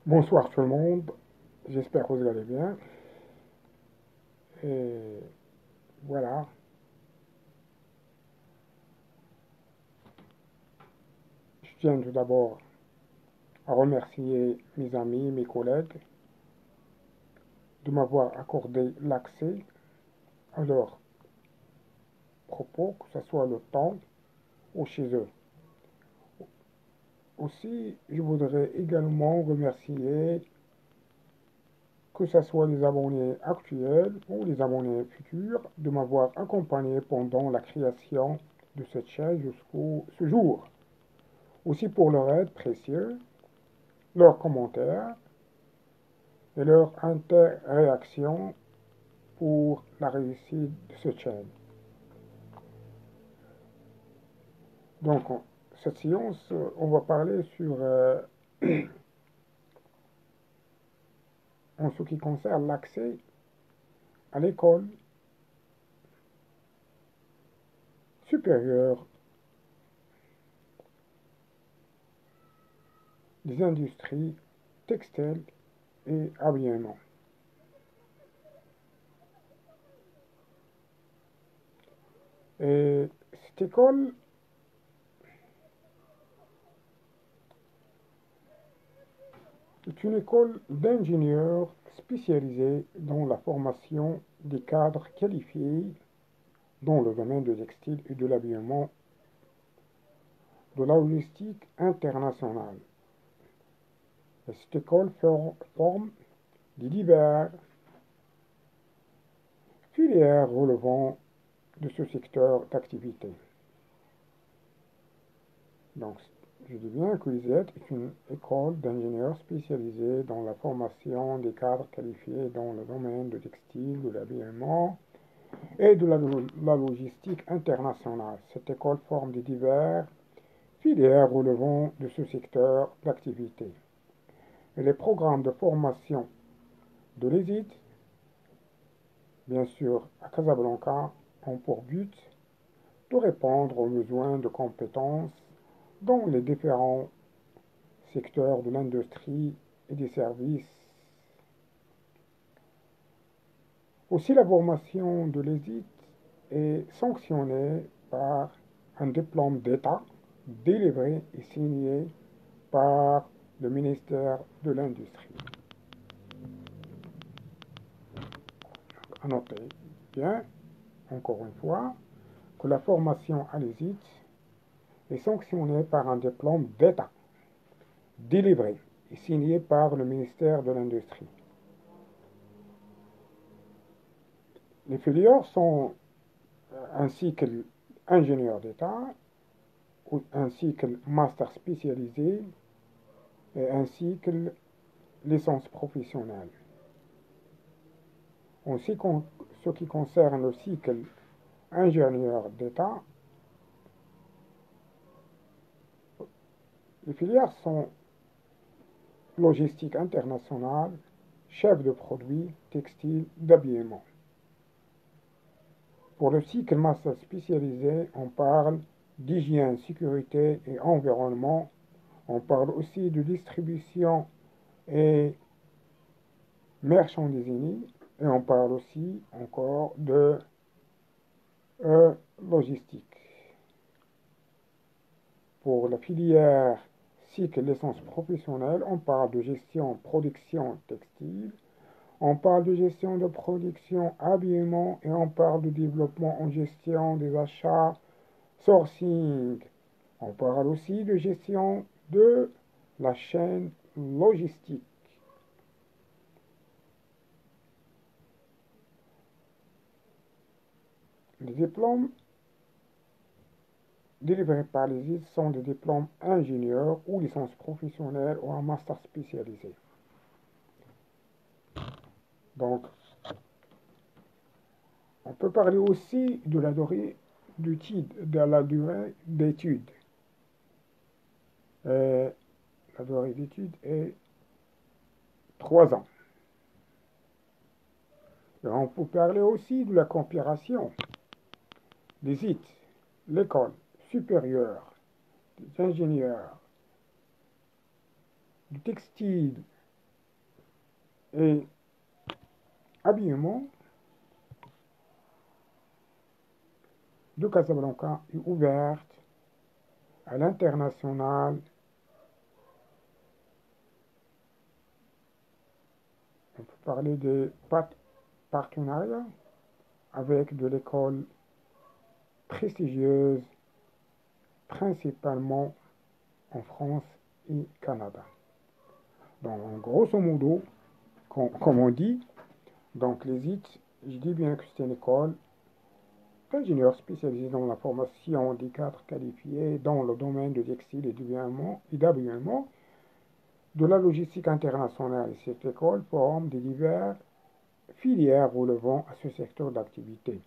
Bonsoir tout le monde, j'espère que vous allez bien. Et voilà, je tiens tout d'abord à remercier mes amis, mes collègues de m'avoir accordé l'accès à leurs propos, que ce soit le temps ou chez eux. Aussi, je voudrais également remercier que ce soit les abonnés actuels ou les abonnés futurs de m'avoir accompagné pendant la création de cette chaîne jusqu'au ce jour. Aussi pour leur aide précieuse, leurs commentaires et leur interréaction pour la réussite de cette chaîne. Donc, cette séance, on va parler sur, en ce qui concerne l'accès à l'école supérieure des industries textiles et habillement. Et cette école est une école d'ingénieurs spécialisée dans la formation des cadres qualifiés dans le domaine du textile et de l'habillement de la logistique internationale. Et cette école forme des diverses filières relevant de ce secteur d'activité. Donc, je dis bien que l'ISET est une école d'ingénieurs spécialisée dans la formation des cadres qualifiés dans le domaine du textile, de l'habillement et de la logistique internationale. Cette école forme des diverses filières relevant de ce secteur d'activité. Et les programmes de formation de l'ESIT, bien sûr à Casablanca, ont pour but de répondre aux besoins de compétences dans les différents secteurs de l'industrie et des services. Aussi, la formation de l'ESIT est sanctionnée par un diplôme d'État délivré et signé par le ministère de l'Industrie. À noter bien, encore une fois, que la formation à l'ESIT est sanctionnée par un diplôme d'État délivré et signé par le ministère de l'Industrie. Les filières sont ainsi que l'ingénieur d'État, ainsi que le master spécialisé, et ainsi que la licence professionnelle. En ce qui concerne le cycle ingénieur d'État, les filières sont logistique internationale, chef de produit, textile, d'habillement. Pour le cycle master spécialisé, on parle d'hygiène, sécurité et environnement. On parle aussi de distribution et merchandising. Et on parle aussi encore de logistique. Pour la filière cycle licence professionnelle, on parle de gestion production textile, on parle de gestion de production habillement et on parle de développement en gestion des achats sourcing. On parle aussi de gestion de la chaîne logistique. Les diplômes délivrés par les IS sont des diplômes ingénieurs ou licence professionnelle ou un master spécialisé. Donc, on peut parler aussi de la durée d'études. La durée d'études est 3 ans. Et on peut parler aussi de la comparaison des IT, l'école supérieure des ingénieurs du textile et habillement de Casablanca est ouverte à l'international. On peut parler de partenariats avec de l'école prestigieuse, principalement en France et Canada. Donc, grosso modo, comme on dit, donc les IT, je dis bien que c'est une école d'ingénieurs spécialisés dans la formation des cadres qualifiés dans le domaine du textile et d'habillement de la logistique internationale. Cette école forme des diverses filières relevant à ce secteur d'activité.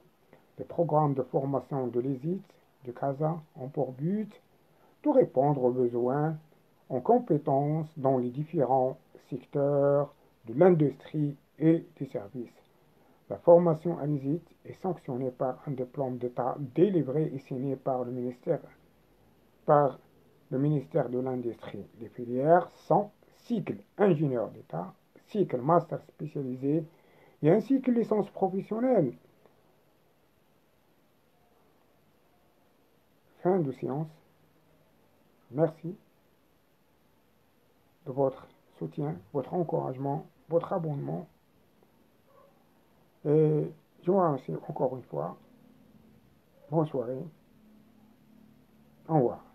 Les programmes de formation de l'ESIT de CASA ont pour but de répondre aux besoins en compétences dans les différents secteurs de l'industrie et des services. La formation à l'ESIT est sanctionnée par un diplôme d'État délivré et signé par le ministère de l'Industrie. Les filières sont cycle ingénieur d'État, cycle master spécialisé et un cycle licence professionnelle. Fin de séance. Merci de votre soutien, votre encouragement, votre abonnement. Et je vous remercie encore une fois. Bonne soirée. Au revoir.